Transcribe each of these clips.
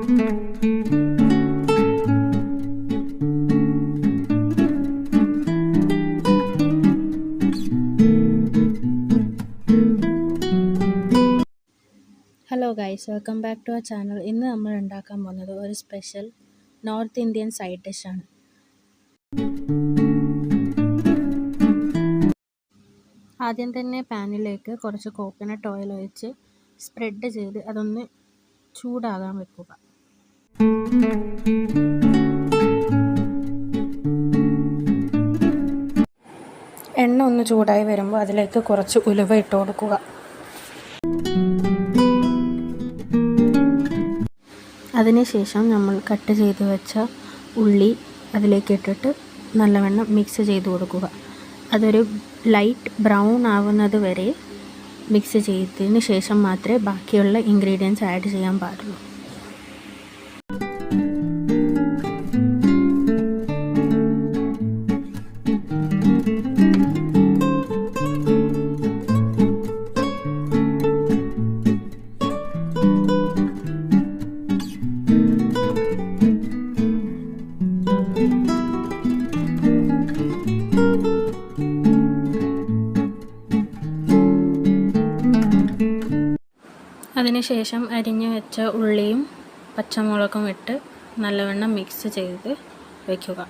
Hello guys, welcome back to our channel. ഇന്ന് നമ്മൾ ഉണ്ടാക്കാൻ പോകുന്നത് ഒരു സ്പെഷ്യൽ നോർത്ത് ഇന്ത്യൻ സൈഡ് ഡിഷാണ്. ആദ്യം തന്നെ പാനിലേക്ക് കുറച്ച് കോക്കനട്ട് ഓയിൽ ഒഴിച്ച് സ്പ്രെഡ് ചെയ്ത് അതൊന്ന് ചൂടാകാൻ വെക്കുക. എണ്ണ ഒന്ന് ചൂടായി വരുമ്പോൾ അതിലേക്ക് കുറച്ച് ഉലുവ ഇട്ട് കൊടുക്കുക. അതിനുശേഷം നമ്മൾ കട്ട് ചെയ്ത് വെച്ച ഉള്ളി അതിലേക്ക് ഇട്ടിട്ട് നല്ലവണ്ണം മിക്സ് ചെയ്ത് കൊടുക്കുക. അതൊരു ലൈറ്റ് ബ്രൗൺ ആവുന്നത് വരെ മിക്സ് ചെയ്തതിന് ശേഷം മാത്രമേ ബാക്കിയുള്ള ഇൻഗ്രീഡിയൻസ് ആഡ് ചെയ്യാൻ പാടുള്ളൂ. അതിനുശേഷം അരിഞ്ഞു വെച്ച ഉള്ളിയും പച്ചമുളകും ഇട്ട് നല്ലവണ്ണം മിക്സ് ചെയ്ത് വയ്ക്കുക.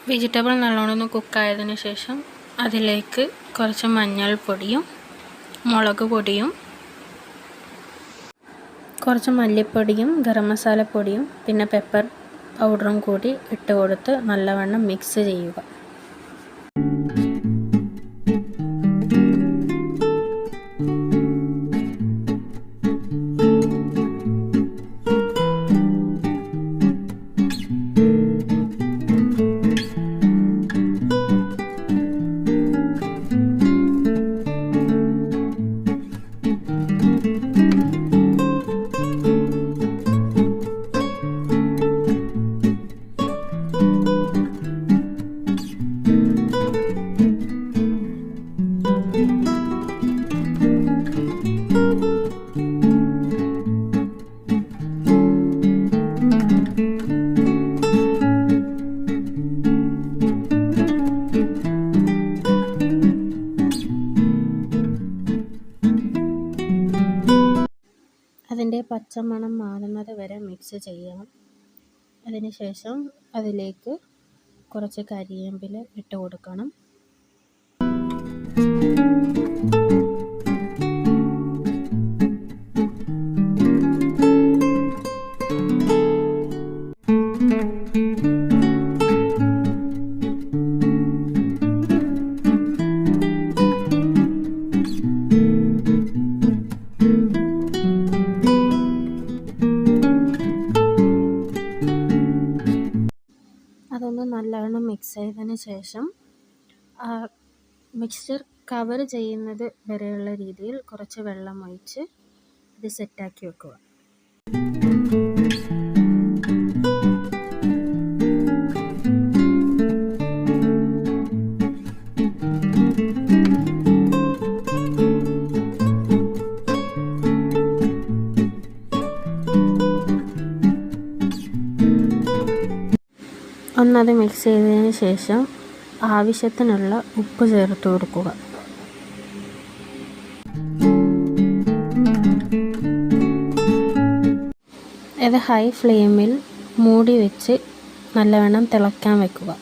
വെജിറ്റബിൾ നല്ലോണം കുക്കായതിനു ശേഷം അതിലേക്ക് കുറച്ച് മഞ്ഞൾപ്പൊടിയും മുളക് പൊടിയും കുറച്ച് മല്ലിപ്പൊടിയും ഗരം മസാലപ്പൊടിയും പിന്നെ പെപ്പർ പൗഡറും കൂടി ഇട്ട് കൊടുത്ത് നല്ലവണ്ണം മിക്സ് ചെയ്യുക. അതിൻ്റെ പച്ചമണം മാറുന്നത് വരെ മിക്സ് ചെയ്യണം. അതിനുശേഷം അതിലേക്ക് കുറച്ച് കരിവേപ്പില ഇട്ട് കൊടുക്കണം. അതൊന്ന് നല്ലവണ്ണം മിക്സ് ചെയ്തതിന് ശേഷം മിക്സ്ചർ കവർ ചെയ്യുന്നത് വരെയുള്ള രീതിയിൽ കുറച്ച് വെള്ളം ഒഴിച്ച് ഇത് സെറ്റാക്കി വെക്കുക. ഒന്നത് മിക്സ് ചെയ്തതിന് ശേഷം ആവശ്യത്തിനുള്ള ഉപ്പ് ചേർത്ത് കൊടുക്കുക. ഇത് ഹൈ ഫ്ലെയിമിൽ മൂടി വെച്ച് നല്ലവണ്ണം തിളയ്ക്കാൻ വെക്കുക.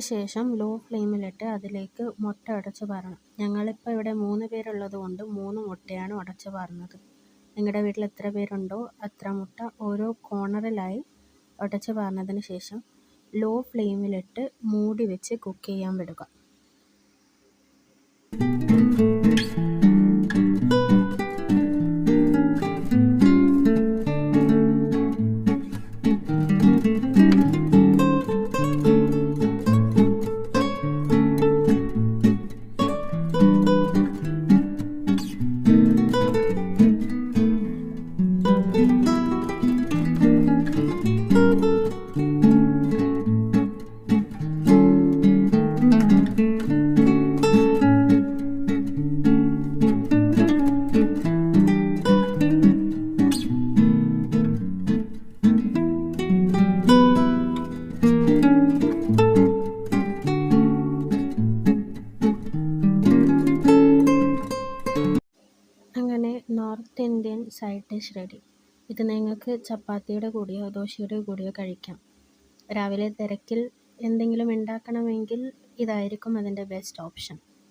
അതിനുശേഷം ലോ ഫ്ലെയിമിലിട്ട് അതിലേക്ക് മുട്ട ഉടച്ച് പാറണം. ഞങ്ങളിപ്പോൾ ഇവിടെ 3 പേരുള്ളത് കൊണ്ട് 3 മുട്ടയാണ് ഉടച്ച് പാർന്നത്. നിങ്ങളുടെ വീട്ടിൽ എത്ര പേരുണ്ടോ അത്ര മുട്ട ഓരോ കോർണറിലായി ഉടച്ച് പാർന്നതിന് ശേഷം ലോ ഫ്ലെയിമിലിട്ട് മൂടി വെച്ച് കുക്ക് ചെയ്യാൻ വിടുക. അങ്ങനെ north Indian side dish ready. ഇത് നിങ്ങൾക്ക് ചപ്പാത്തിയുടെ കൂടെയോ ദോശയുടെ കൂടെയോ കഴിക്കാം. രാവിലെ തിരക്കിൽ എന്തെങ്കിലും ഉണ്ടാക്കണമെങ്കിൽ ഇതായിരിക്കും അതിൻ്റെ ബെസ്റ്റ് ഓപ്ഷൻ.